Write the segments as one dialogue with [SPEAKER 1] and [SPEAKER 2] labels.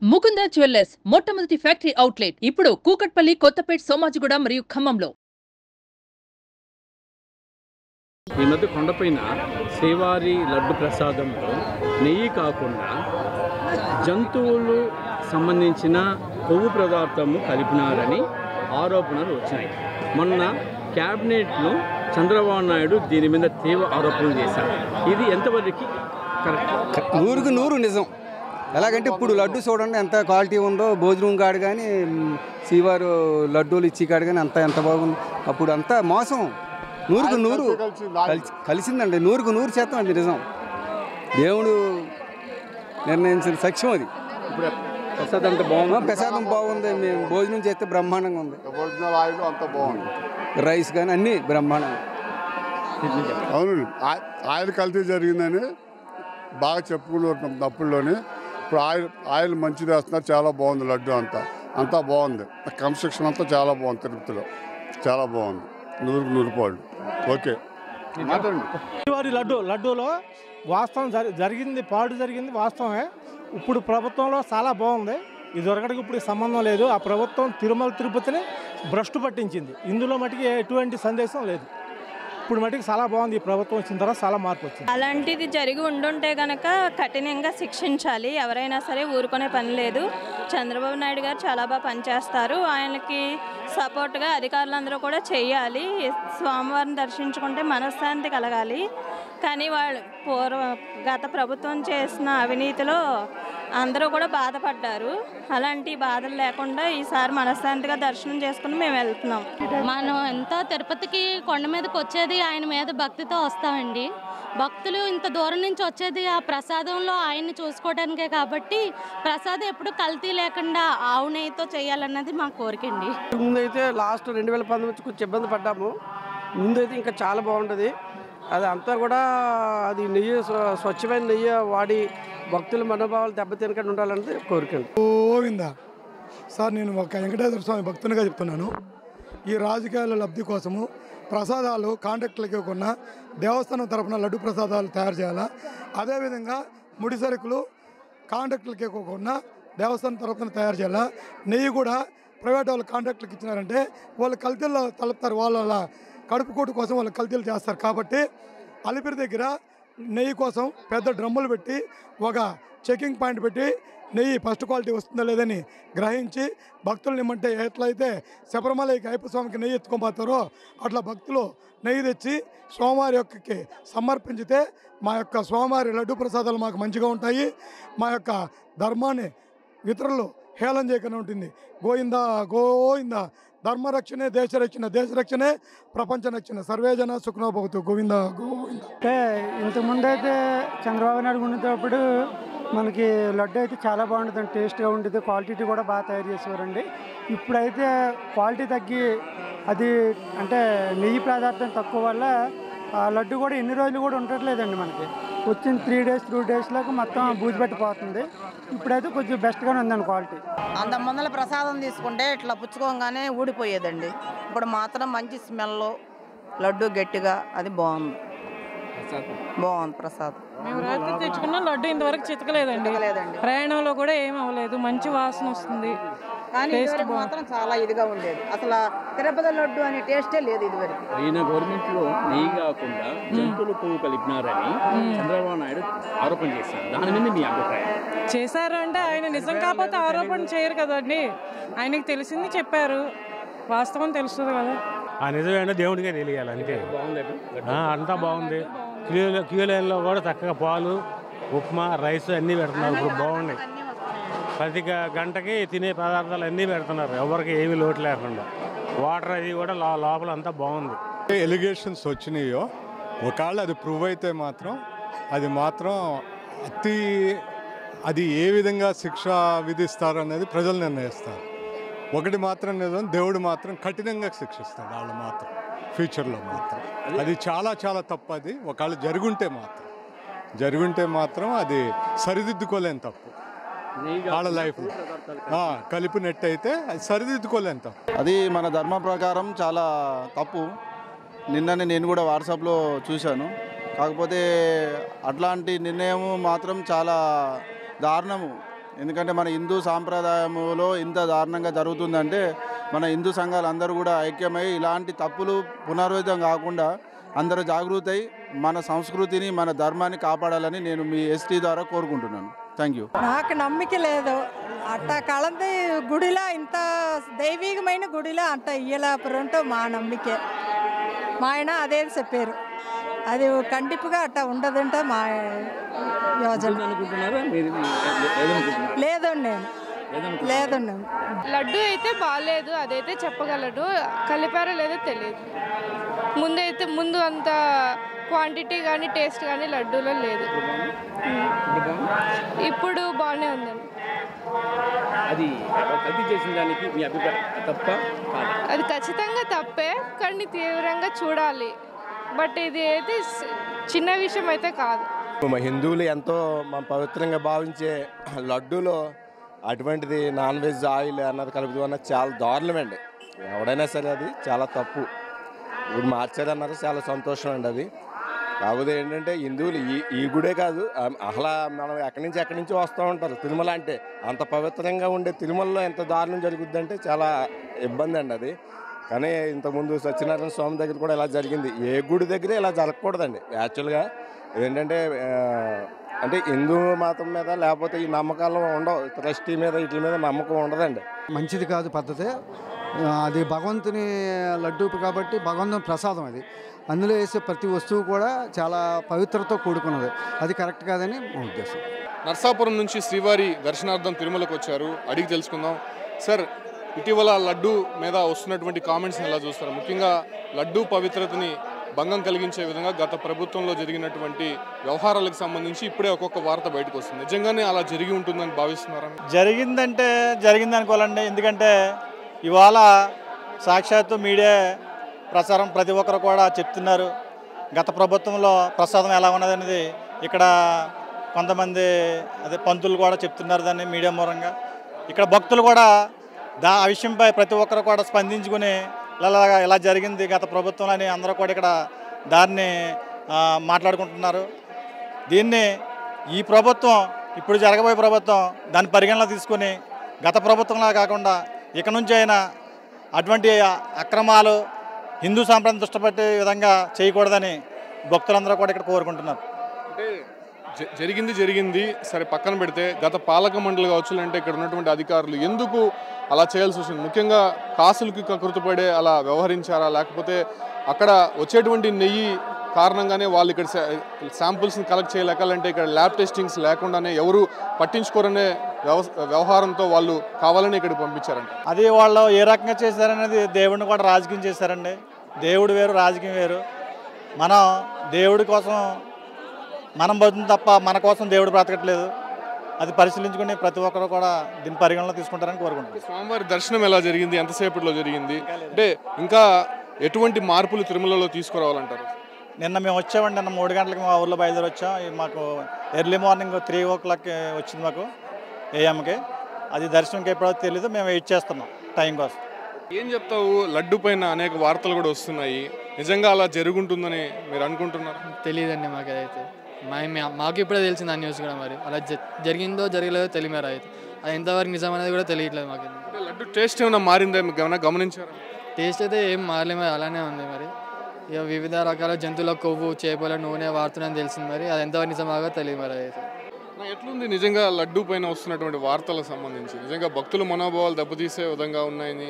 [SPEAKER 1] Mukunda jewellers మొట్టమొదటి factory outlet ఇప్పుడు కూకట్పల్లి, కొత్తపేట్, సోమాజిగూడ మరియు ఖమ్మంలో.
[SPEAKER 2] ఈ మధ్య కొండపైన శ్రీవారి లడ్డు ప్రసాదంలో నెయ్యి కాకుండా జంతువులు సంబంధించిన కొవ్వు పదార్థము కలిపినారని ఆరోపణలు వచ్చినాయి. మొన్న క్యాబినెట్లో చంద్రబాబు నాయుడు దీని మీద తీవ్ర ఆరోపణలు చేశారు. ఇది ఎంతవరకు కరెక్ట్?
[SPEAKER 3] 100కి 100 నిజం. ఎలాగంటే ఇప్పుడు లడ్డు చూడండి ఎంత క్వాలిటీ ఉందో, భోజనం కాడు కానీ శ్రీవారు లడ్డూలు ఇచ్చి కాడు కానీ ఎంత బాగుంది. అప్పుడు అంతా మోసం. 100కి 100 కలిసిందండి. 100కి 100% అది నిజం. దేవుడు నిర్ణయించిన సత్యం అది.
[SPEAKER 2] ఇప్పుడు ప్రసాదం అంత బాగుంది.
[SPEAKER 3] ప్రసాదం బాగుంది. మేము భోజనం చేస్తే బ్రహ్మాండంగా ఉంది.
[SPEAKER 4] ఆయిల్ అంత బాగుంది.
[SPEAKER 3] రైస్ కానీ అన్నీ బ్రహ్మాండంగా.
[SPEAKER 4] అవును, ఆయిల్ కల్తీ జరిగిందని బాగా చెప్పుకుంటున్నాం తప్పుల్లోని. ఇప్పుడు ఆయిల్ మంచిది వేస్తున్నారు. చాలా బాగుంది. లడ్డు అంతా బాగుంది. కన్స్ట్రక్షన్ అంతా చాలా బాగుంది. తిరుపతిలో చాలా బాగుంది. 100కి 100 పాళ్ళు. ఓకే,
[SPEAKER 5] శ్రీవారి లడ్డూలో వాస్తవం జరిగింది, పాడు జరిగింది వాస్తవమే. ఇప్పుడు ప్రభుత్వంలో చాలా బాగుంది. ఇదివరకటికి ఇప్పుడు సంబంధం లేదు. ఆ ప్రభుత్వం తిరుమల తిరుపతిని భ్రష్టు పట్టించింది. ఇందులో మటుకి ఎటువంటి సందేశం లేదు. ఇప్పుడు మటుకు చాలా బాగుంది. ఈ ప్రభుత్వం వచ్చిన తర్వాత చాలా మార్పు వచ్చింది.
[SPEAKER 6] అలాంటిది జరిగి ఉండుంటే కనుక కఠినంగా శిక్షించాలి. ఎవరైనా సరే ఊరుకునే పని లేదు. చంద్రబాబు నాయుడు గారు చాలా బాగా పనిచేస్తారు. ఆయనకి సపోర్ట్గా అధికారులందరూ కూడా చేయాలి. స్వామివారిని దర్శించుకుంటే మనశ్శాంతి కలగాలి. కానీ గత ప్రభుత్వం చేసిన అవినీతిలో అందరూ కూడా బాధపడ్డారు. అలాంటి బాధలు లేకుండా ఈసారి మనశ్శాంతిగా దర్శనం చేసుకుని మేము వెళ్తున్నాం.
[SPEAKER 7] మనం ఎంతో తిరుపతికి కొండ మీదకి వచ్చేది ఆయన మీద భక్తితో వస్తామండి. భక్తులు ఇంత దూరం నుంచి వచ్చేది ఆ ప్రసాదంలో ఆయన్ని చూసుకోవడానికే. కాబట్టి ప్రసాదం ఎప్పుడు కల్తీ లేకుండా ఆవు నెయ్యితో చేయాలన్నది మా కోరికండి.
[SPEAKER 8] ముందైతే లాస్ట్ 2019 కొంచెం ఇబ్బంది పడ్డాము. ముందైతే ఇంకా చాలా బాగుంటుంది. అది అంతా కూడా అది నెయ్యి, స్వచ్ఛమైన నెయ్యి వాడి భక్తుల మనోభావాలు దెబ్బతినకుండా ఉండాలన్నది కోరికండి.
[SPEAKER 9] గోవిందా సార్, నేను ఒక వెంకటేశ్వర స్వామి భక్తునిగా చెప్తున్నాను. ఈ రాజకీయాల లబ్ధి కోసము ప్రసాదాలు కాంట్రాక్టులకు ఇవ్వకుండా దేవస్థానం తరఫున లడ్డు ప్రసాదాలు తయారు చేయాలా. అదేవిధంగా ముడి సరుకులు కాంట్రాక్టులకు ఇవ్వకుండా దేవస్థానం తరఫున తయారు చేయాలా. నెయ్యి కూడా ప్రైవేట్ వాళ్ళు కాంట్రాక్టులకు ఇచ్చినారంటే వాళ్ళు కల్తీల్లో తలుపుతారు. వాళ్ళ కడుపు కోటు కోసం వాళ్ళు కల్తీలు చేస్తారు. కాబట్టి అలిపిరి దగ్గర నెయ్యి కోసం పెద్ద డ్రమ్ములు పెట్టి ఒక చెకింగ్ పాయింట్ పెట్టి నెయ్యి ఫస్ట్ క్వాలిటీ వస్తుందా లేదని గ్రహించి భక్తులు నిమ్మంటే ఎట్లయితే శబరిమలకి అయ్యప్ప స్వామికి నెయ్యి ఎత్తుకోపోతారో అట్లా భక్తులు నెయ్యి తెచ్చి స్వామివారి యొక్కకి సమర్పించితే మా యొక్క స్వామివారి లడ్డు ప్రసాదాలు మాకు మంచిగా ఉంటాయి. మా యొక్క ధర్మాన్ని ఇతరులు హేళన చేయకుండా ఉంటుంది. గోవిందా గోవిందా, ధర్మరక్షణే దేశరక్షణే ప్రపంచ రక్షణ, సర్వేజన సుఖనో భవతు, గోవిందా గోవిందా.
[SPEAKER 5] అంటే ఇంతకుముందు అయితే చంద్రబాబు నాయుడు ఉండేటప్పుడు మనకి లడ్డు అయితే చాలా బాగుంటుంది, టేస్ట్గా ఉంటుంది, క్వాలిటీ కూడా బాగా తయారు చేసేవారండి. ఇప్పుడైతే క్వాలిటీ తగ్గి అది అంటే నెయ్యి పదార్థం తక్కువ వల్ల ఆ లడ్డు కూడా ఎన్ని రోజులు కూడా ఉండట్లేదండి. మనకి వచ్చిన 3 days 2 daysలోకి మొత్తం బూజు పెట్టిపోతుంది. ఇప్పుడైతే కొంచెం బెస్ట్గానే ఉందండి క్వాలిటీ.
[SPEAKER 10] అంత ముందర ప్రసాదం తీసుకుంటే ఇట్లా పుచ్చుకోగానే ఊడిపోయేదండి. ఇప్పుడు మాత్రం మంచి స్మెల్, లడ్డు గట్టిగా, అది బాగుంది ప్రసాదం.
[SPEAKER 11] మేము రాత్రి తెచ్చుకున్న లడ్డు ఇంతవరకు చితకలేదండి. ప్రయాణంలో కూడా ఏం అవ్వలేదు. మంచి వాసన వస్తుంది.
[SPEAKER 10] కానీ మాత్రం చాలా ఇదిగా ఉండేది. అసలు తిరుపతి లడ్డు అనే టేస్టే లేదు ఇదివరకు.
[SPEAKER 2] ఈయన గవర్నమెంట్ లో నెయ్యి కాకుండా జంతువులు కొవ్వు కలిపినారని చంద్రబాబు నాయుడు ఆరోపణ చేశారు. దాని మీద మీ అభిప్రాయం?
[SPEAKER 11] చేశారు అంటే ఆయన నిజం కాకపోతే ఆరోపణ చేయరు కదండి. ఆయనకి తెలిసింది చెప్పారు, వాస్తవం తెలుస్తుంది కదా.
[SPEAKER 12] ఆ నిజమైన దేవుడికే తెలియాలి అంతే. అంతా బాగుంది. క్యూ లైన్లో కూడా చక్కగా పాలు, ఉప్మా, రైస్ అన్నీ పెడుతున్నారు. ఇప్పుడు బాగున్నాయి. ప్రతి గంటకి తినే పదార్థాలు అన్నీ పెడుతున్నారు. ఎవరికి ఏమీ లోటు లేకుండా. వాటర్ అది కూడా లోపల అంతా బాగుంది.
[SPEAKER 13] ఎలిగేషన్స్ వచ్చినాయో ఒకవేళ అది ప్రూవ్ అయితే మాత్రం అది ఏ విధంగా శిక్ష విధిస్తారు అనేది ప్రజలు నిర్ణయిస్తారు. ఒకటి మాత్రం నిజం, దేవుడు మాత్రం కఠినంగా శిక్షిస్తాడు వాళ్ళు మాత్రం ఫ్యూచర్లో మాత్రం. అది చాలా చాలా తప్పు. అది ఒకవేళ జరుగుంటే మాత్రం అది సరిదిద్దుకోలేని తప్పు. వాళ్ళ లైఫ్ కలిపినట్టయితే అది సరిదిద్దుకోలేని తప్పు.
[SPEAKER 14] అది మన ధర్మ ప్రకారం చాలా తప్పు. నిన్ననే నేను కూడా వాట్సాప్లో చూశాను. కాకపోతే అట్లాంటి నిర్ణయం మాత్రం చాలా దారుణము. ఎందుకంటే మన హిందూ సాంప్రదాయంలో ఇంత దారుణంగా జరుగుతుందంటే మన హిందూ సంఘాలు అందరూ కూడా ఐక్యమై ఇలాంటి తప్పులు పునరావృతం కాకుండా అందరూ జాగృతి అయి మన సంస్కృతిని మన ధర్మాన్ని కాపాడాలని నేను మీ ఎస్టీ ద్వారా కోరుకుంటున్నాను. Thank you.
[SPEAKER 15] నాకు నమ్మిక లేదు అట్ట కళంది గుడిలో ఇంత దైవికమైన గుడిలో అంత ఇయ్యలేపురంటూ మా నమ్మికే. మా ఆయన అదే చెప్పారు, అది కండిపుగా అట్ట ఉండదంట మా యోజన. లేదండి లేదండి.
[SPEAKER 16] లడ్డు అయితే బాగాలేదు, అదైతే చెప్పగలడు. కలిపారో లేదో తెలియదు. ముందు అంత క్వాంటిటీ కానీ టేస్ట్ కానీ లడ్డూలో లేదు. ఇప్పుడు బాగానే ఉందండి.
[SPEAKER 2] అది కల్తీ చేసిన దానికి మీ అభిప్రాయం తప్ప కాదా?
[SPEAKER 16] అది ఖచ్చితంగా తప్పే, కానీ తీవ్రంగా చూడాలి. బట్ ఇది అయితే చిన్న విషయం అయితే కాదు.
[SPEAKER 17] మా హిందువులు ఎంతో పవిత్రంగా భావించే లడ్డూలో అటువంటిది నాన్ వెజ్ ఆయిల్ అన్నది కలుపుతూ అన్నది చాలా దారుణమండి. ఎవడైనా సరే అది చాలా తప్పు. ఇప్పుడు మార్చారన్నారు, చాలా సంతోషం అండి అది. కాకపోతే ఏంటంటే హిందువులు ఈ గుడే కాదు, అసలు మనం ఎక్కడి నుంచి వస్తూ ఉంటారు. తిరుమల అంటే అంత పవిత్రంగా ఉండే తిరుమలలో ఎంత దారుణం జరుగుద్దంటే చాలా ఇబ్బంది అండి అది. కానీ ఇంతకుముందు సత్యనారాయణ స్వామి దగ్గర కూడా ఇలా జరిగింది. ఏ గుడి దగ్గర ఇలా జరగకూడదండి. యాక్చువల్గా ఏంటంటే అంటే హిందూ మతం మీద లేకపోతే ఈ నమ్మకాలు ఉండవు, ట్రస్టీ మీద వీటి మీద నమ్మకం ఉండదండి.
[SPEAKER 18] మంచిది కాదు పద్ధతి. అది భగవంతుని లడ్డూ కాబట్టి భగవంతుని ప్రసాదం అది. అందులో వేసే ప్రతి వస్తువు కూడా చాలా పవిత్రతో కూడుకున్నది. అది కరెక్ట్ కాదని మా ఉద్దేశం.
[SPEAKER 19] నర్సాపురం నుంచి శ్రీవారి దర్శనార్థం తిరుమలకు వచ్చారు. అడిగి తెలుసుకుందాం. సార్, ఇటీవల లడ్డు మీద వస్తున్నటువంటి కామెంట్స్ని ఎలా చూస్తారు? ముఖ్యంగా లడ్డు పవిత్రతని భంగం కలిగించే విధంగా గత ప్రభుత్వంలో జరిగినటువంటి వ్యవహారాలకు సంబంధించి ఇప్పుడే ఒక్కొక్క వార్త బయటకు వస్తుంది. నిజంగానే అలా జరిగి ఉంటుందని భావిస్తున్నారా?
[SPEAKER 20] జరిగిందంటే జరిగింది అనుకోవాలండి. ఎందుకంటే ఇవాళ సాక్షాత్తు మీడియా ప్రచారం ప్రతి ఒక్కరు కూడా చెప్తున్నారు. గత ప్రభుత్వంలో ప్రసాదం ఎలా ఉన్నదనేది ఇక్కడ కొంతమంది పంతులు కూడా చెప్తున్నారు దాన్ని మీడియా మూలంగా. ఇక్కడ భక్తులు కూడా ఆ విషయంపై ప్రతి ఒక్కరు కూడా స్పందించుకుని ఇలా జరిగింది గత ప్రభుత్వం అని అందరూ కూడా ఇక్కడ దాన్ని మాట్లాడుకుంటున్నారు. దీన్ని ఈ ప్రభుత్వం, ఇప్పుడు జరగబోయే ప్రభుత్వం దాన్ని పరిగణలో తీసుకుని గత ప్రభుత్వంలా కాకుండా ఇక నుంచి అయినా అటువంటి అక్రమాలు హిందూ సాంప్రదాయం దృష్టిపెట్టే విధంగా చేయకూడదని భక్తులందరూ కూడా ఇక్కడ కోరుకుంటున్నారు.
[SPEAKER 19] అంటే జరిగింది సరే పక్కన పెడితే గత పాలక మండలి కావచ్చు, అంటే ఇక్కడ ఉన్నటువంటి అధికారులు ఎందుకు అలా చేయాల్సి వచ్చింది? ముఖ్యంగా కాసులకి కకృతపడే అలా వ్యవహరించారా, లేకపోతే అక్కడ వచ్చేటువంటి నెయ్యి కారణంగానే వాళ్ళు ఇక్కడ శాంపుల్స్ని కలెక్ట్ చేయలేకాలంటే ఇక్కడ ల్యాబ్ టెస్టింగ్స్ లేకుండానే ఎవరు పట్టించుకోరనే వ్యవహారంతో వాళ్ళు కావాలని ఇక్కడికి పంపించారండి?
[SPEAKER 20] అది వాళ్ళు ఏ రకంగా చేశారనేది దేవుడిని కూడా రాజకీయం చేశారండి. దేవుడు వేరు, రాజకీయం వేరు. మనం దేవుడి కోసం మనం బతుకుతుంది తప్ప మన కోసం దేవుడు బ్రతకట్లేదు. అది పరిశీలించుకుని ప్రతి ఒక్కరు కూడా దీన్ని పరిగణలో తీసుకుంటారని కోరుకుంటున్నాం.
[SPEAKER 19] స్వామివారి దర్శనం ఎలా జరిగింది? ఎంతసేపట్లో జరిగింది? అంటే ఇంకా ఎటువంటి మార్పులు తిరుమలలో తీసుకురావాలంటారు?
[SPEAKER 20] నిన్న మేము వచ్చామండి. నిన్న 3 గంటలకు మా ఊర్లో బయలుదేరి వచ్చాం. మాకు ఎర్లీ మార్నింగ్ 3 o'clock వచ్చింది మాకు ఏఎంకి. అది దర్శనంకి ఎప్పుడో తెలీదు, మేము వెయిట్ చేస్తున్నాం టైం కోసం.
[SPEAKER 19] ఏం చెప్తావు? లడ్డు పైన అనేక వార్తలు కూడా వస్తున్నాయి. నిజంగా అలా జరుగుంటుందని మీరు అనుకుంటున్నారు?
[SPEAKER 21] తెలియదండి మాకు. అదైతే మాకు ఇప్పుడే తెలిసింది ఆ న్యూస్ కూడా. మరి అలా జరిగిందో జరగలేదో తెలియదు. అయితే అది ఎంతవరకు నిజం అనేది కూడా తెలియట్లేదు మాకు.
[SPEAKER 19] లడ్డు టేస్ట్ ఏమైనా మారిందా ఏమైనా గమనించారా?
[SPEAKER 21] టేస్ట్ అయితే ఏం మారలేదు, అలానే ఉంది. మరి ఇక వివిధ రకాల జంతువుల కొవ్వు, చేపల నూనె వాడుతున్నాయని తెలిసింది. మరి అది ఎంతవరకు నిజమాగా తెలియదు. మరి అయితే
[SPEAKER 19] ఎట్లుంది నిజంగా లడ్డు పైన వస్తున్నటువంటి వార్తలకు సంబంధించి? నిజంగా భక్తుల మనోభావాలు దెబ్బతీసే విధంగా ఉన్నాయని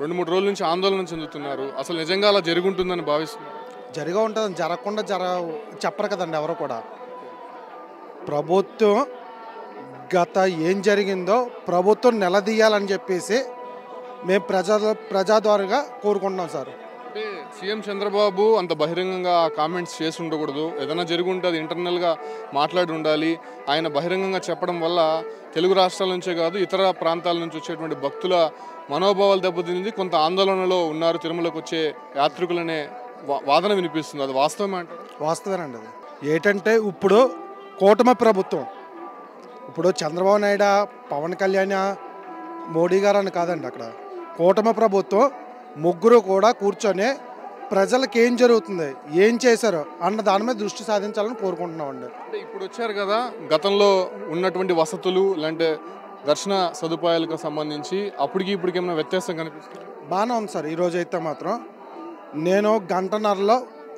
[SPEAKER 19] 2-3 రోజుల నుంచి ఆందోళన చెందుతున్నారు. అసలు నిజంగా అలా జరుగుంటుందని భావిస్తున్నారు?
[SPEAKER 22] జరిగా ఉంటుంది, జరగకుండా చెప్పరు కదండి ఎవరు కూడా. ప్రభుత్వం గత ఏం జరిగిందో ప్రభుత్వం నిలదీయాలని చెప్పేసి మేము ప్రజాద్వారంగా కోరుకుంటున్నాం సార్.
[SPEAKER 19] అంటే సీఎం చంద్రబాబు అంత బహిరంగంగా కామెంట్స్ చేసి ఉండకూడదు. ఏదైనా జరిగి ఉంటే అది ఇంటర్నల్గా మాట్లాడి ఉండాలి. ఆయన బహిరంగంగా చెప్పడం వల్ల తెలుగు రాష్ట్రాల నుంచే కాదు ఇతర ప్రాంతాల నుంచి వచ్చేటువంటి భక్తుల మనోభావాలు దెబ్బతింది. కొంత ఆందోళనలో ఉన్నారు తిరుమలకు వచ్చే యాత్రికులనే వాదన వినిపిస్తుంది. అది వాస్తవమే అంటారు?
[SPEAKER 22] వాస్తవేనండి. అది ఏంటంటే ఇప్పుడు కూటమి ప్రభుత్వం, ఇప్పుడు చంద్రబాబు నాయుడు, పవన్ కళ్యాణ్, మోడీ గారు అని కాదండి, అక్కడ కూటమి ప్రభుత్వం ముగ్గురు కూడా కూర్చొని ప్రజలకు ఏం జరుగుతుంది, ఏం చేశారో అన్న దాని మీద దృష్టి సాధించాలని కోరుకుంటున్నామండి.
[SPEAKER 19] అంటే ఇప్పుడు వచ్చారు కదా, గతంలో ఉన్నటువంటి వసతులు లేదంటే దర్శన సదుపాయాలకు సంబంధించి అప్పటికి ఇప్పటికి ఏమైనా వ్యత్యాసం కనిపిస్తుంది?
[SPEAKER 22] బాగానే ఉంది సార్. ఈరోజు అయితే మాత్రం నేను గంటన్నరలో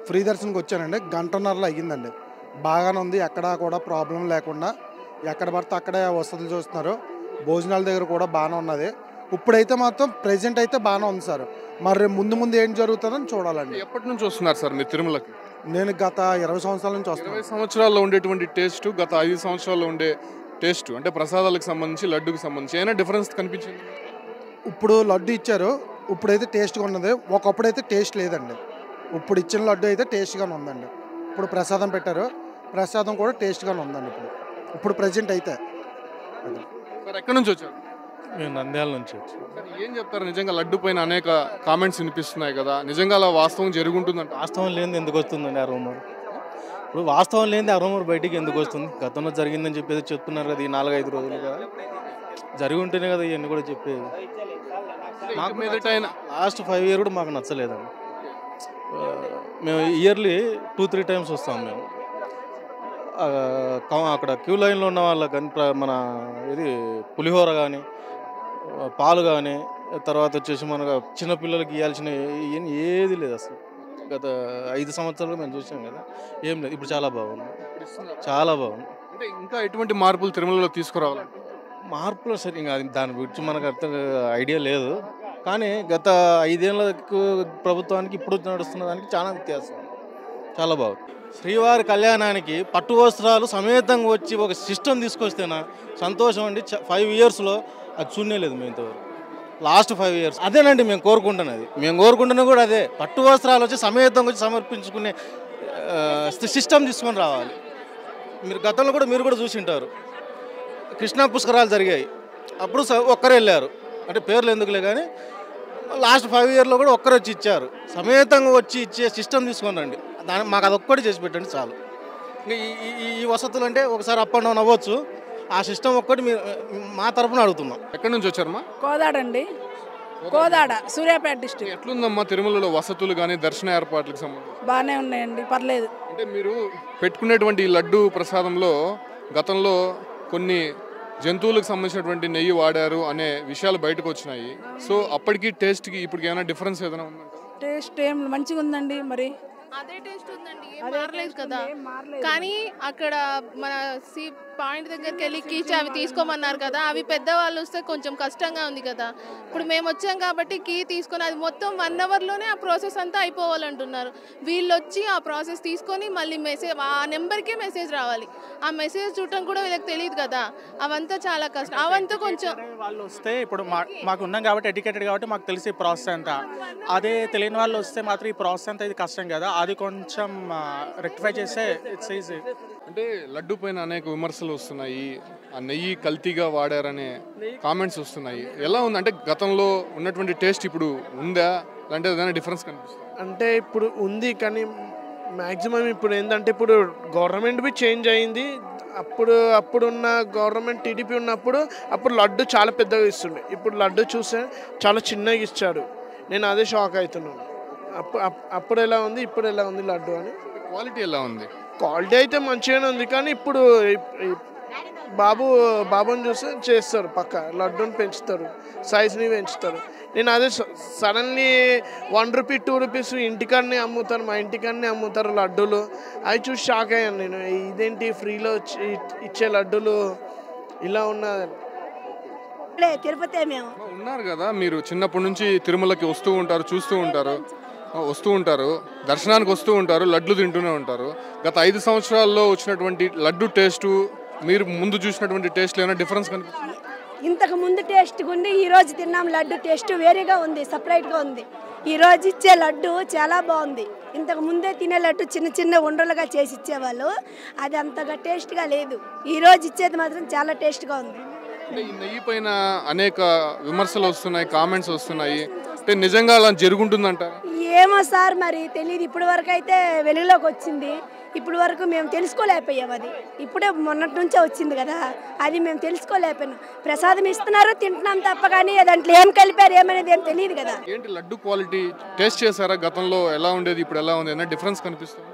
[SPEAKER 22] ఫ్రీ దర్శనంకి వచ్చానండి. గంటన్నరలో అయ్యిందండి. బాగానే ఉంది, ఎక్కడా కూడా ప్రాబ్లం లేకుండా ఎక్కడ పడితే అక్కడే వసతులు చూస్తున్నారు. భోజనాల దగ్గర కూడా బాగానే ఉన్నది. ఇప్పుడైతే మాత్రం ప్రెజెంట్ అయితే బాగానే ఉంది సార్. మరి ముందు ముందు ఏం జరుగుతుందని చూడాలండి.
[SPEAKER 19] ఎప్పటి నుంచి వస్తున్నారు సార్ మీరు తిరుమలకి?
[SPEAKER 22] నేను గత 20 సంవత్సరాల నుంచి వస్తున్నాను.
[SPEAKER 19] 20 సంవత్సరాల్లో ఉండేటువంటి టేస్ట్ గత 5 సంవత్సరాల్లో ఉండే టేస్ట్, అంటే ప్రసాదాలకు సంబంధించి లడ్డుకి సంబంధించి ఏమైనా డిఫరెన్స్ కనిపించింది?
[SPEAKER 22] ఇప్పుడు లడ్డు ఇచ్చారు, ఇప్పుడైతే టేస్ట్గా ఉన్నది. ఒకప్పుడైతే టేస్ట్ లేదండి. ఇప్పుడు ఇచ్చిన లడ్డు అయితే టేస్ట్గానే ఉందండి. ఇప్పుడు ప్రసాదం పెట్టారు, ప్రసాదం కూడా టేస్ట్గానే ఉందండి. ఇప్పుడు ప్రజెంట్ అయితే.
[SPEAKER 19] సార్ ఎక్కడి నుంచి వచ్చారు?
[SPEAKER 1] నేను నంద్యాల నుంచి వచ్చాను.
[SPEAKER 19] ఏం చెప్తారు? నిజంగా లడ్డు పైన అనేక కామెంట్స్ వినిపిస్తున్నాయి కదా, నిజంగా అలా వాస్తవం జరుగుంటుందంట?
[SPEAKER 1] వాస్తవం లేనిది ఎందుకు వస్తుందండి ఆ రూమర్? ఇప్పుడు వాస్తవం లేనిది ఆ రూమర్ బయటికి ఎందుకు వస్తుంది? గతంలో జరిగిందని చెప్పేది చెప్తున్నారు కదా, ఈ 4-5 రోజులుగా జరిగి ఉంటేనే కదా ఇవన్నీ కూడా చెప్పేది. మాకు లాస్ట్ 5 years కూడా మాకు నచ్చలేదండి. మేము ఇయర్లీ 2-3 times వస్తాం మేము. అక్కడ క్యూ లైన్లో ఉన్న వాళ్ళకి కానీ మన ఇది పులిహోర కానీ పాలు కానీ తర్వాత వచ్చేసి మనకు చిన్నపిల్లలకి ఇవ్వాల్సిన ఏది లేదు అసలు. గత 5 సంవత్సరాలు మేము చూసాం కదా, ఏం లేదు. ఇప్పుడు చాలా బాగుంది, చాలా బాగుంది.
[SPEAKER 19] అంటే ఇంకా ఎటువంటి మార్పులు తిరుమలలో తీసుకురావాలంటే?
[SPEAKER 1] మార్పులు సరే ఇంకా దాని గురించి మనకు అర్థం ఐడియా లేదు. కానీ గత 5 ఏళ్ళ ప్రభుత్వానికి ఇప్పుడు నడుస్తున్న దానికి చాలా వ్యత్యాసం, చాలా బాగుంది. శ్రీవారి కళ్యాణానికి పట్టు వస్త్రాలు సమేతంగా వచ్చి ఒక సిస్టమ్ తీసుకొస్తేనా సంతోషం అండి. 5 yearsలో అది చూడలేదు మేము ఇంతవరకు. లాస్ట్ 5 years అదేనండి మేము కోరుకుంటున్నది. మేము కోరుకుంటున్నది కూడా అదే. పట్టు వస్త్రాలు వచ్చి సమేతంగా వచ్చి సమర్పించుకునే సిస్టమ్ తీసుకొని రావాలి. మీరు గతంలో కూడా మీరు కూడా చూసి ఉంటారు, కృష్ణా పుష్కరాలు జరిగాయి, అప్పుడు ఒక్కరే వెళ్ళారు. అంటే పేర్లు ఎందుకులే కానీ లాస్ట్ 5 yearsలో కూడా ఒక్కరు వచ్చి ఇచ్చారు. సమేతంగా వచ్చి ఇచ్చే సిస్టమ్ తీసుకొని రండి. మాకు అదొక్కటి చేసి పెట్టండి చాలు. ఇంకా ఈ వసతులు అంటే ఒకసారి అప్ అండ్ డౌన్ అవ్వచ్చు, ఆ సిస్టమ్ ఒక్కటి మీరు మా తరఫున అడుగుతున్నాం.
[SPEAKER 19] ఎక్కడి నుంచి వచ్చారమ్మా?
[SPEAKER 3] కోదాడ అండి, కోదాడ, సూర్యాపేట డిస్ట్రిక్ట్.
[SPEAKER 19] ఎట్లుందమ్మా తిరుమలలో వసతులు కానీ దర్శన ఏర్పాట్లకు సంబంధించి?
[SPEAKER 3] బాగానే ఉన్నాయండి, పర్లేదు.
[SPEAKER 19] అంటే మీరు పెట్టుకునేటువంటి లడ్డు ప్రసాదంలో గతంలో కొన్ని జంతువులకు సంబంధించినటువంటి నెయ్యి వాడారు అనే విషయాలు బయటకు వచ్చినాయి. సో అప్పటికి టేస్ట్కి ఇప్పటికి ఏమైనా డిఫరెన్స్ ఏదైనా ఉందంటే?
[SPEAKER 3] టేస్ట్ ఏం మంచిగా ఉందండి. మరి
[SPEAKER 16] అదే టేస్ట్ ఉందండి, ఏం మారలేదు కదా. కానీ అక్కడ మన పాయింట్ దగ్గరికి వెళ్ళి కీచి అవి తీసుకోమన్నారు కదా, అవి పెద్దవాళ్ళు వస్తే కొంచెం కష్టంగా ఉంది కదా. ఇప్పుడు మేము వచ్చాం కాబట్టి కీ తీసుకొని అది మొత్తం 1 hourలోనే ఆ ప్రాసెస్ అంతా అయిపోవాలంటున్నారు. వీళ్ళు వచ్చి ఆ ప్రాసెస్ తీసుకొని మళ్ళీ మెసేజ్, ఆ నెంబర్కే మెసేజ్ రావాలి. ఆ మెసేజ్ చూడటం కూడా వీళ్ళకి తెలియదు కదా, అవంతా చాలా కష్టం. అవంతా కొంచెం
[SPEAKER 23] వాళ్ళు వస్తే ఇప్పుడు మాకు ఉన్నాం కాబట్టి ఎడ్యుకేటెడ్ కాబట్టి మాకు తెలిసి ప్రాసెస్ అంతా. అదే తెలియని వాళ్ళు వస్తే మాత్రం ఈ ప్రాసెస్ అంతా ఇది కష్టం కదా, అది కొంచెం రెక్టిఫై చేస్తే ఇట్స్ ఈజీ.
[SPEAKER 19] అంటే లడ్డు పైన అనేక విమర్శలు వస్తున్నాయి, ఆ నెయ్యి కల్తీగా వాడారనే కామెంట్స్ వస్తున్నాయి. ఎలా ఉంది అంటే గతంలో ఉన్నటువంటి టేస్ట్ ఇప్పుడు ఉందా, అంటే ఏదైనా డిఫరెన్స్ కనిపిస్తుంది?
[SPEAKER 24] అంటే ఇప్పుడు ఉంది, కానీ మ్యాక్సిమం ఇప్పుడు ఏంటంటే ఇప్పుడు గవర్నమెంట్ బి చేంజ్ అయింది. అప్పుడున్న గవర్నమెంట్ టీడీపీ ఉన్నప్పుడు అప్పుడు లడ్డు చాలా పెద్దగా ఇస్తుండే, ఇప్పుడు లడ్డు చూస్తే చాలా చిన్నగా ఇచ్చాడు. నేను అదే షాక్ అవుతున్నాను. అప్పుడు ఎలా ఉంది, ఇప్పుడు ఎలా ఉంది లడ్డు అని.
[SPEAKER 19] క్వాలిటీ ఎలా ఉంది?
[SPEAKER 24] క్వాలిటీ అయితే మంచిగానే ఉంది, కానీ ఇప్పుడు బాబుని చూస్తే చేస్తారు, పక్క లడ్డూని పెంచుతారు, సైజ్ని పెంచుతారు. నేను అదే సడన్లీ 1 రూపీ 2 rupees ఇంటికాడనే అమ్ముతారు, మా ఇంటికాడనే అమ్ముతారు లడ్డూలు. అవి చూసి షాక్ అయ్యాను నేను, ఇదేంటి ఫ్రీలో ఇచ్చే లడ్డూలు ఇలా ఉన్నది.
[SPEAKER 25] తిరుపతి మేము
[SPEAKER 19] ఉన్నారు కదా, మీరు చిన్నప్పటి నుంచి తిరుమలకి వస్తూ ఉంటారు, వస్తూ ఉంటారు, దర్శనానికి వస్తూ ఉంటారు, లడ్లు తింటూనే ఉంటారు. గత 5 సంవత్సరాల్లో వచ్చినటువంటి లడ్డు టేస్టు మీరు ముందు చూసినటువంటి టేస్ట్లో ఏమైనా డిఫరెన్స్ కనిపిస్తుంది?
[SPEAKER 25] ఇంతకు ముందు టేస్ట్ ఉంది, ఈ రోజు తిన్నాం లడ్డు టేస్ట్ వేరేగా ఉంది, సపరేట్గా ఉంది. ఈ రోజు ఇచ్చే లడ్డు చాలా బాగుంది. ఇంతకు ముందే తినే లడ్డు చిన్న చిన్న ఉండలుగా చేసి ఇచ్చేవాళ్ళు, అది అంతగా టేస్ట్గా లేదు. ఈ రోజు ఇచ్చేది మాత్రం చాలా టేస్ట్గా ఉంది.
[SPEAKER 19] ఈ నెయ్యి పైన అనేక విమర్శలు వస్తున్నాయి, కామెంట్స్ వస్తున్నాయి, అంటే నిజంగా అలా జరుగుంటుందంట?
[SPEAKER 25] ఏమో సార్, మరి తెలియదు. ఇప్పటి వరకు అయితే వెలుగులోకి వచ్చింది, ఇప్పుడు వరకు మేము తెలుసుకోలేకపోయాం. అది ఇప్పుడే మొన్నటి నుంచే వచ్చింది కదా, అది మేము తెలుసుకోలేకపోయినాం. ప్రసాదం ఇస్తున్నారు, తింటున్నాం తప్ప, కానీ దాంట్లో ఏం కలిపారు ఏమనేది ఏం తెలియదు కదా.
[SPEAKER 19] ఏంటి లడ్డు క్వాలిటీ టేస్ట్ చేశారా? గతంలో ఎలా ఉండేది, ఇప్పుడు ఎలా ఉంది? ఏమైనా డిఫరెన్స్ కనిపిస్తుంది?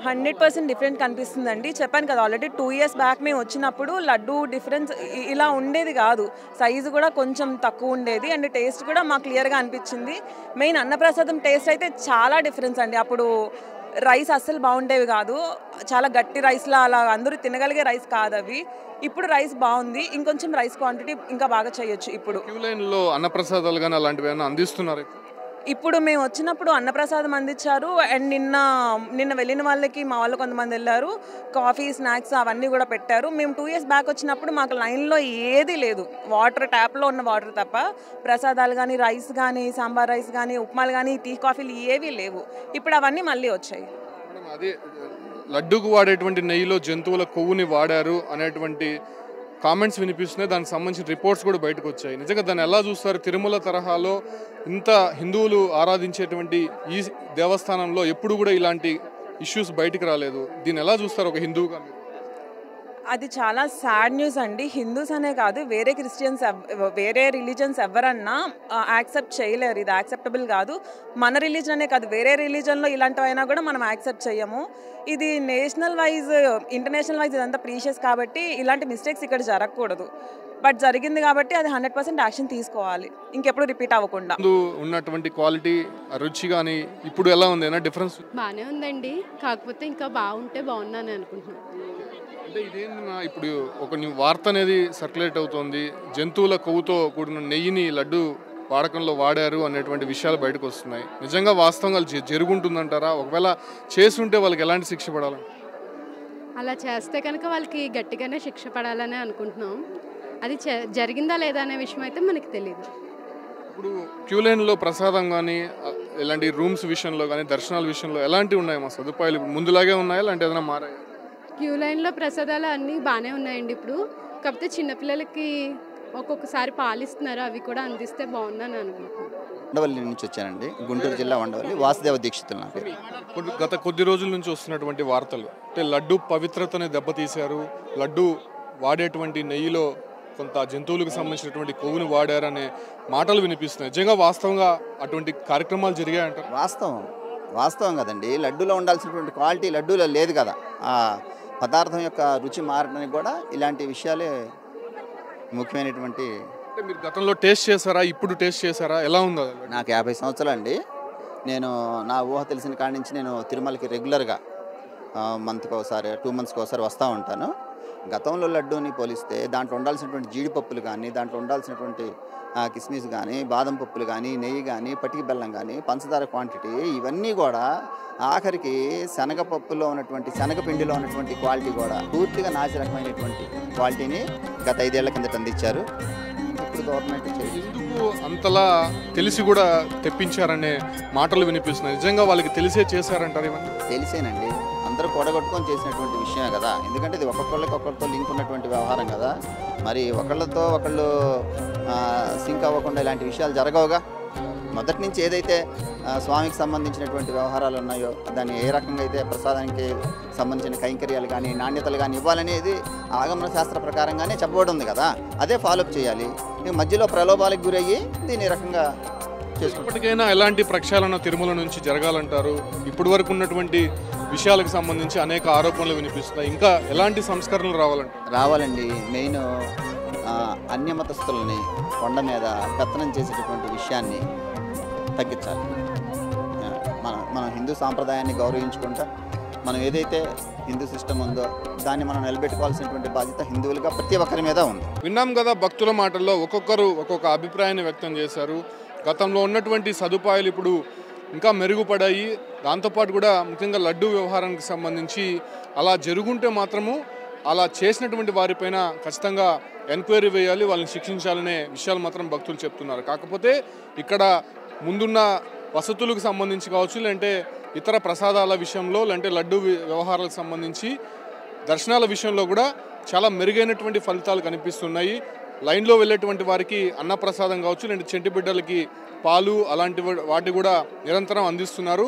[SPEAKER 4] 100% డిఫరెంట్ కనిపిస్తుందండి. చెప్పాను కదా ఆల్రెడీ 2 years బ్యాక్ మేము వచ్చినప్పుడు లడ్డు డిఫరెన్స్ ఇలా ఉండేది కాదు. సైజు కూడా కొంచెం తక్కువ ఉండేది అండ్ టేస్ట్ కూడా మాకు క్లియర్గా అనిపించింది. మెయిన్ అన్నప్రసాదం టేస్ట్ అయితే చాలా డిఫరెన్స్ అండి. అప్పుడు రైస్ అస్సలు బాగుండేవి కాదు, చాలా గట్టి రైస్లా అలా అందరూ తినగలిగే రైస్ కాదు అవి. ఇప్పుడు రైస్ బాగుంది, ఇంకొంచెం రైస్ క్వాంటిటీ ఇంకా బాగా చేయొచ్చు. ఇప్పుడు
[SPEAKER 19] క్యూ లైన్లో అన్నప్రసాదాలు కానీ అలాంటివి ఏమైనా అందిస్తున్నారు?
[SPEAKER 4] ఇప్పుడు మేము వచ్చినప్పుడు అన్నప్రసాదం అందించారు అండ్ నిన్న వెళ్ళిన వాళ్ళకి మా వాళ్ళు కొంతమంది వెళ్ళారు, కాఫీ స్నాక్స్ అవన్నీ కూడా పెట్టారు. మేము 2 years బ్యాక్ వచ్చినప్పుడు మాకు లైన్లో ఏదీ లేదు, వాటర్ ట్యాప్లో ఉన్న వాటర్ తప్ప ప్రసాదాలు కానీ రైస్ కానీ సాంబార్ రైస్ కానీ ఉప్మాలు కానీ టీ కాఫీలు ఏవీ లేవు. ఇప్పుడు అవన్నీ మళ్ళీ వచ్చాయి.
[SPEAKER 19] అదే లడ్డూకు వాడేటువంటి నెయ్యిలో జంతువుల కొవ్వుని వాడారు అనేటువంటి కామెంట్స్ వినిపిస్తున్నాయి. దానికి సంబంధించిన రిపోర్ట్స్ కూడా బయటకు వచ్చాయి. నిజంగా దాన్ని ఎలా చూస్తారు? తిరుమల తరహాలో ఇంత హిందువులు ఆరాధించేటువంటి ఈ దేవస్థానంలో ఎప్పుడు కూడా ఇలాంటి ఇష్యూస్ బయటకు రాలేదు. దీన్ని ఎలా చూస్తారు ఒక హిందువుగా?
[SPEAKER 4] అది చాలా సాడ్ న్యూస్ అండి. హిందూస్ అనే కాదు, వేరే క్రిస్టియన్స్ వేరే రిలీజన్స్ ఎవరన్నా యాక్సెప్ట్ చేయలేరు. ఇది యాక్సెప్టబుల్ కాదు. మన రిలీజన్ అనే కాదు, వేరే రిలీజన్లో ఇలాంటివైనా కూడా మనం యాక్సెప్ట్ చేయము. ఇది నేషనల్ వైజ్ ఇంటర్నేషనల్ వైజ్ ఇదంతా ప్రీషియస్ కాబట్టి ఇలాంటి మిస్టేక్స్ ఇక్కడ జరగకూడదు. బట్ జరిగింది కాబట్టి అది 100% యాక్షన్ తీసుకోవాలి, ఇంకెప్పుడు రిపీట్ అవ్వకుండా.
[SPEAKER 19] ఉన్నటువంటి క్వాలిటీ రుచి కానీ ఇప్పుడు ఎలా ఉంది? ఏమైనా డిఫరెన్స్?
[SPEAKER 6] బాగానే ఉందండి, కాకపోతే ఇంకా బాగుంటే బాగున్నాను అనుకుంటున్నాను.
[SPEAKER 19] అంటే ఇదేంటి ఇప్పుడు ఒక వార్త అనేది సర్క్యులేట్ అవుతోంది, జంతువుల కొవ్వుతో కూడిన నెయ్యిని లడ్డు వాడకంలో వాడారు అనేటువంటి విషయాలు బయటకు వస్తున్నాయి. నిజంగా వాస్తవంగా జరుగుంటుందంటారా? ఒకవేళ చేస్తుంటే వాళ్ళకి ఎలాంటి శిక్ష పడాలి?
[SPEAKER 6] అలా చేస్తే కనుక వాళ్ళకి గట్టిగానే శిక్ష పడాలని అనుకుంటున్నాం. అది జరిగిందా లేదా అనే విషయం అయితే మనకి తెలియదు.
[SPEAKER 19] ఇప్పుడు క్యూ లైన్లో ప్రసాదం కానీ ఇలాంటి రూమ్స్ విషయంలో కానీ దర్శనాల విషయంలో ఎలాంటివి ఉన్నాయి? మా సదుపాయాలు ముందులాగే ఉన్నాయా, లేదంటే ఏదైనా మారాయా?
[SPEAKER 6] క్యూ లైన్లో ప్రసాదాలు అన్నీ బాగానే ఉన్నాయండి ఇప్పుడు. కాకపోతే చిన్నపిల్లలకి ఒక్కొక్కసారి పాలిస్తున్నారు, అవి కూడా అందిస్తే బాగుందని అనుకుంటున్నాను.
[SPEAKER 7] ఉండవల్లి నుంచి వచ్చానండి, గుంటూరు జిల్లా ఉండవల్లి. వాసుదేవ దీక్షితులు నా పేరు.
[SPEAKER 19] గత కొద్ది రోజుల నుంచి వస్తున్నటువంటి వార్తలు అంటే లడ్డు పవిత్రతని దెబ్బతీశారు, లడ్డు వాడేటువంటి నెయ్యిలో కొంత జంతువులకు సంబంధించినటువంటి కొవ్వుని వాడారనే మాటలు వినిపిస్తున్నాయి. నిజంగా వాస్తవంగా అటువంటి కార్యక్రమాలు జరిగాయంటారు?
[SPEAKER 7] వాస్తవం కదండి. లడ్డూలో ఉండాల్సినటువంటి క్వాలిటీ లడ్డూలో లేదు కదా. ఆ పదార్థం యొక్క రుచి మారడానికి కూడా ఇలాంటి విషయాలే ముఖ్యమైనటువంటి.
[SPEAKER 19] అంటే మీరు గతంలో టేస్ట్ చేశారా, ఇప్పుడు టేస్ట్ చేశారా, ఎలా ఉందో?
[SPEAKER 7] నాకు 50 సంవత్సరాలు అండి. నేను నా ఊహ తెలిసిన కాడి నుంచి నేను తిరుమలకి రెగ్యులర్గా మంత్కి ఒకసారి 2 monthsకి ఒకసారి వస్తూ ఉంటాను. గతంలో లడ్డూని పోలిస్తే దాంట్లో ఉండాల్సినటువంటి జీడిపప్పులు కానీ, దాంట్లో ఉండాల్సినటువంటి కిస్మిస్ కానీ, బాదం పప్పులు కానీ, నెయ్యి కానీ, పటికి బెల్లం కానీ, పంచదార క్వాంటిటీ ఇవన్నీ కూడా ఆఖరికి శనగపప్పులో ఉన్నటువంటి శనగపిండిలో ఉన్నటువంటి క్వాలిటీ కూడా పూర్తిగా నాసి రకమైనటువంటి క్వాలిటీని గత 5 ఏళ్ల కిందట అందించారు. ఇప్పుడు గవర్నమెంట్
[SPEAKER 19] ఎందుకు అంతలా తెలిసి కూడా తెప్పించారనే మాటలు వినిపిస్తున్నాయి. నిజంగా వాళ్ళకి తెలిసే చేశారంటారు? ఇవన్నీ
[SPEAKER 7] తెలిసేనండి, అందరూ కూడగొట్టుకొని చేసినటువంటి విషయమే కదా. ఎందుకంటే ఇది ఒకరితో లింక్ ఉన్నటువంటి వ్యవహారం కదా. మరి ఒకళ్ళతో ఒకళ్ళు సింక్ అవ్వకుండా ఇలాంటి విషయాలు జరగవుగా. మొదటి నుంచి ఏదైతే స్వామికి సంబంధించినటువంటి వ్యవహారాలు ఉన్నాయో దాన్ని ఏ రకంగా అయితే ప్రసాదానికి సంబంధించిన కైంకర్యాలు కానీ నాణ్యతలు కానీ ఇవ్వాలనేది ఆగమన శాస్త్ర ప్రకారంగానే చెప్పబడి ఉంది కదా. అదే ఫాలోఅప్ చేయాలి. మధ్యలో ప్రలోభాలకు గురయ్యి దీన్ని రకంగా
[SPEAKER 19] ఇప్పటికైనా ఎలాంటి ప్రక్షాళన తిరుమల నుంచి జరగాలంటారు? ఇప్పటి వరకు ఉన్నటువంటి విషయాలకు సంబంధించి అనేక ఆరోపణలు వినిపిస్తున్నాయి. ఇంకా ఎలాంటి సంస్కరణలు
[SPEAKER 7] రావాలండి? మెయిన్ అన్యమతస్తులని కొండ మీద పెత్తనం చేసేటటువంటి విషయాన్ని తగ్గించాలి. మన హిందూ సాంప్రదాయాన్ని గౌరవించుకుంటా మనం ఏదైతే హిందూ సిస్టమ్ ఉందో దాన్ని మనం నిలబెట్టుకోవాల్సినటువంటి బాధ్యత హిందువులుగా ప్రతి ఒక్కరి మీద ఉంది.
[SPEAKER 19] విన్నాం కదా, భక్తుల మాటల్లో ఒక్కొక్కరు ఒక్కొక్క అభిప్రాయాన్ని వ్యక్తం చేశారు. గతంలో ఉన్నటువంటి సదుపాయాలు ఇప్పుడు ఇంకా మెరుగుపడాయి. దాంతోపాటు కూడా ముఖ్యంగా లడ్డూ వ్యవహారానికి సంబంధించి అలా జరుగుంటే మాత్రము అలా చేసినటువంటి వారిపైన ఖచ్చితంగా ఎంక్వైరీ వేయాలి, వాళ్ళని శిక్షించాలనే విషయాలు మాత్రం భక్తులు చెప్తున్నారు. కాకపోతే ఇక్కడ ముందున్న వసతులకు సంబంధించి కావచ్చు, లేదంటే ఇతర ప్రసాదాల విషయంలో, లేదంటే లడ్డూ వ్యవహారాలకు సంబంధించి దర్శనాల విషయంలో కూడా చాలా మెరుగైనటువంటి ఫలితాలు కనిపిస్తున్నాయి. లైన్లో వెళ్ళేటువంటి వారికి అన్నప్రసాదం కావచ్చు, లేదంటే చెంటి బిడ్డలకి పాలు అలాంటి వాటి కూడా నిరంతరం అందిస్తున్నారు.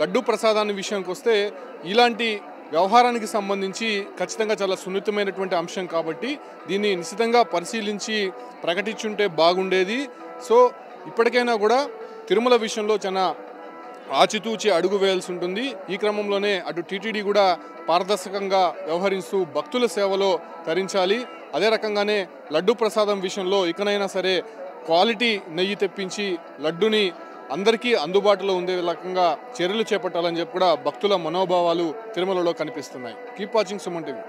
[SPEAKER 19] లడ్డూ ప్రసాదాన్ని విషయానికి వస్తే ఇలాంటి వ్యవహారానికి సంబంధించి ఖచ్చితంగా చాలా సున్నితమైనటువంటి అంశం కాబట్టి దీన్ని నిశ్చితంగా పరిశీలించి ప్రకటించుంటే బాగుండేది. సో ఇప్పటికైనా కూడా తిరుమల విషయంలో చాలా ఆచితూచి అడుగు వేయాల్సి ఉంటుంది. ఈ క్రమంలోనే అటు టీటీడీ కూడా పారదర్శకంగా వ్యవహరిస్తూ భక్తుల సేవలో తరించాలి. అదే రకంగానే లడ్డు ప్రసాదం విషయంలో ఇకనైనా సరే క్వాలిటీ నెయ్యి తెప్పించి లడ్డుని అందరికీ అందుబాటులో ఉండే రకంగా చర్యలు చేపట్టాలని చెప్పి కూడా భక్తుల మనోభావాలు తిరుమలలో కనిపిస్తున్నాయి. Keep watching Suman TV.